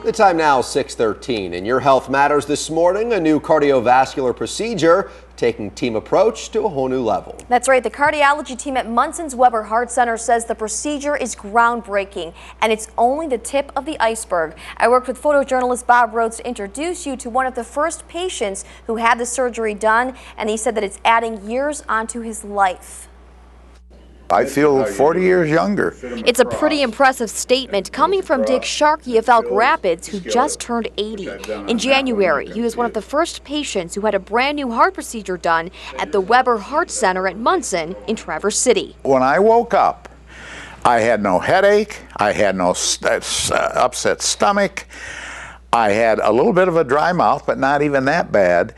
The time now, 6:13. In Your Health Matters this morning, a new cardiovascular procedure taking team approach to a whole new level. That's right. The cardiology team at Munson's Weber Heart Center says the procedure is groundbreaking, and it's only the tip of the iceberg. I worked with photojournalist Bob Rhodes to introduce you to one of the first patients who had the surgery done, and he said that it's adding years onto his life. I feel 40 years younger. It's a pretty impressive statement coming from Dick Sharkey of Elk Rapids, who just turned 80. In January, he was one of the first patients who had a brand new heart procedure done at the Weber Heart Center at Munson in Traverse City. When I woke up, I had no headache, I had no upset stomach, I had a little bit of a dry mouth, but not even that bad.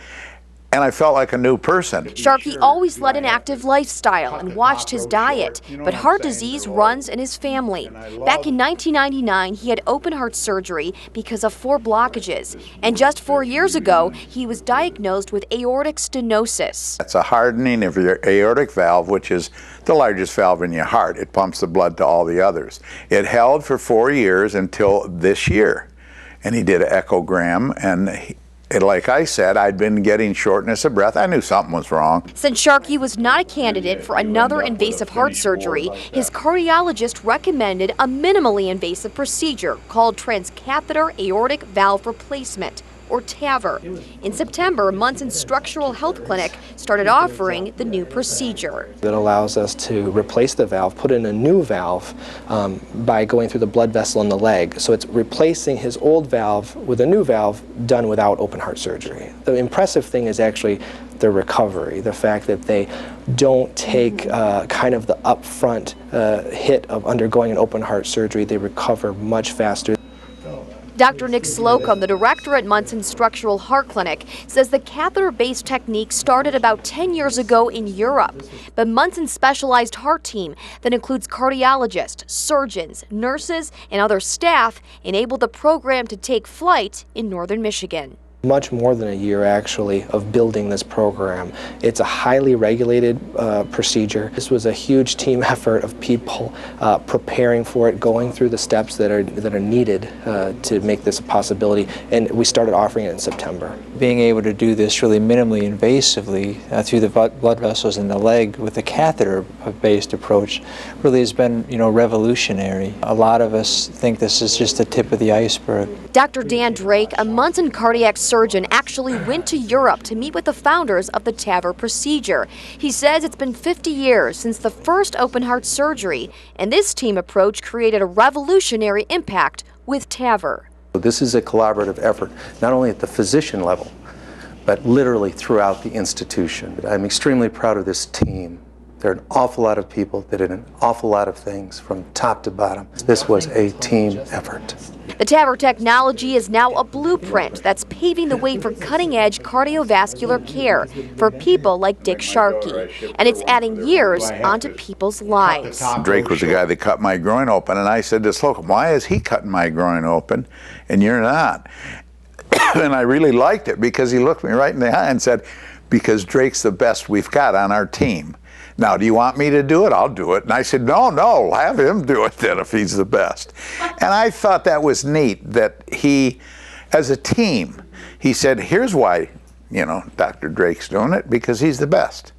And I felt like a new person. Sharkey always led an active lifestyle and watched his diet, but heart disease runs in his family. Back in 1999, he had open heart surgery because of 4 blockages. And just 4 years ago, he was diagnosed with aortic stenosis. That's a hardening of your aortic valve, which is the largest valve in your heart. It pumps the blood to all the others. It held for 4 years until this year. And he did an echogram, and like I said, I'd been getting shortness of breath. I knew something was wrong. Since Sharkey was not a candidate for another invasive heart surgery, his cardiologist recommended a minimally invasive procedure called transcatheter aortic valve replacement, or TAVR. In September, Munson's Structural Health Clinic started offering the new procedure. That allows us to replace the valve, put in a new valve by going through the blood vessel in the leg. So it's replacing his old valve with a new valve done without open heart surgery. The impressive thing is actually the recovery, the fact that they don't take kind of the upfront hit of undergoing an open heart surgery. They recover much faster. Dr. Nick Slocum, the director at Munson's Structural Heart Clinic, says the catheter-based technique started about 10 years ago in Europe. But Munson's specialized heart team that includes cardiologists, surgeons, nurses, and other staff enabled the program to take flight in northern Michigan. Much more than a year, actually, of building this program. It's a highly regulated procedure. This was a huge team effort of people preparing for it, going through the steps that are needed to make this a possibility, and we started offering it in September. Being able to do this really minimally invasively through the blood vessels in the leg with a catheter-based approach really has been, revolutionary. A lot of us think this is just the tip of the iceberg. Dr. Dan Drake, a Munson cardiac surgeon, actually went to Europe to meet with the founders of the TAVR procedure. He says it's been 50 years since the first open heart surgery, and this team approach created a revolutionary impact with TAVR. This is a collaborative effort, not only at the physician level, but literally throughout the institution. I'm extremely proud of this team. There are an awful lot of people that did an awful lot of things from top to bottom. This was a team effort. The TAVR technology is now a blueprint that's paving the way for cutting-edge cardiovascular care for people like Dick Sharkey, and it's adding years onto people's lives. Drake was the guy that cut my groin open, and I said to Slocum, why is he cutting my groin open and you're not? And I really liked it because he looked me right in the eye and said, because Drake's the best we've got on our team. Now, do you want me to do it? I'll do it. And I said, no, have him do it then if he's the best. And I thought that was neat that he, as a team, he said, here's why, Dr. Drake's doing it, because he's the best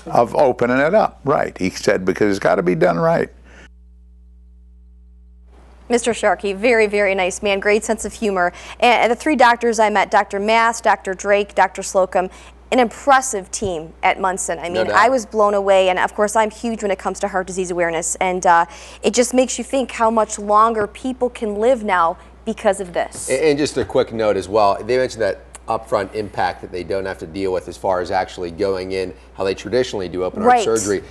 of opening it up. Right. He said, because it's got to be done right. Mr. Sharkey, very, very nice man, great sense of humor. And the 3 doctors I met, Dr. Mass, Dr. Drake, Dr. Slocum, an impressive team at Munson. I mean, I was blown away, and of course I'm huge when it comes to heart disease awareness, and it just makes you think how much longer people can live now because of this. And just a quick note as well, they mentioned that upfront impact that they don't have to deal with as far as actually going in how they traditionally do open heart surgery.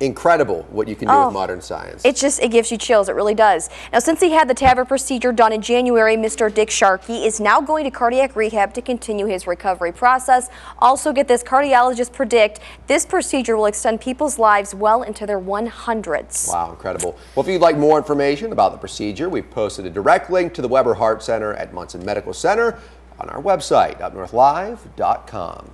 Incredible what you can do with modern science. It gives you chills, it really does. Now, since he had the TAVR procedure done in January, Mr. Dick Sharkey is now going to cardiac rehab to continue his recovery process. Also, get this, cardiologists predict this procedure will extend people's lives well into their 100s. Wow, incredible. Well, if you'd like more information about the procedure, we've posted a direct link to the Weber Heart Center at Munson Medical Center on our website, upnorthlive.com.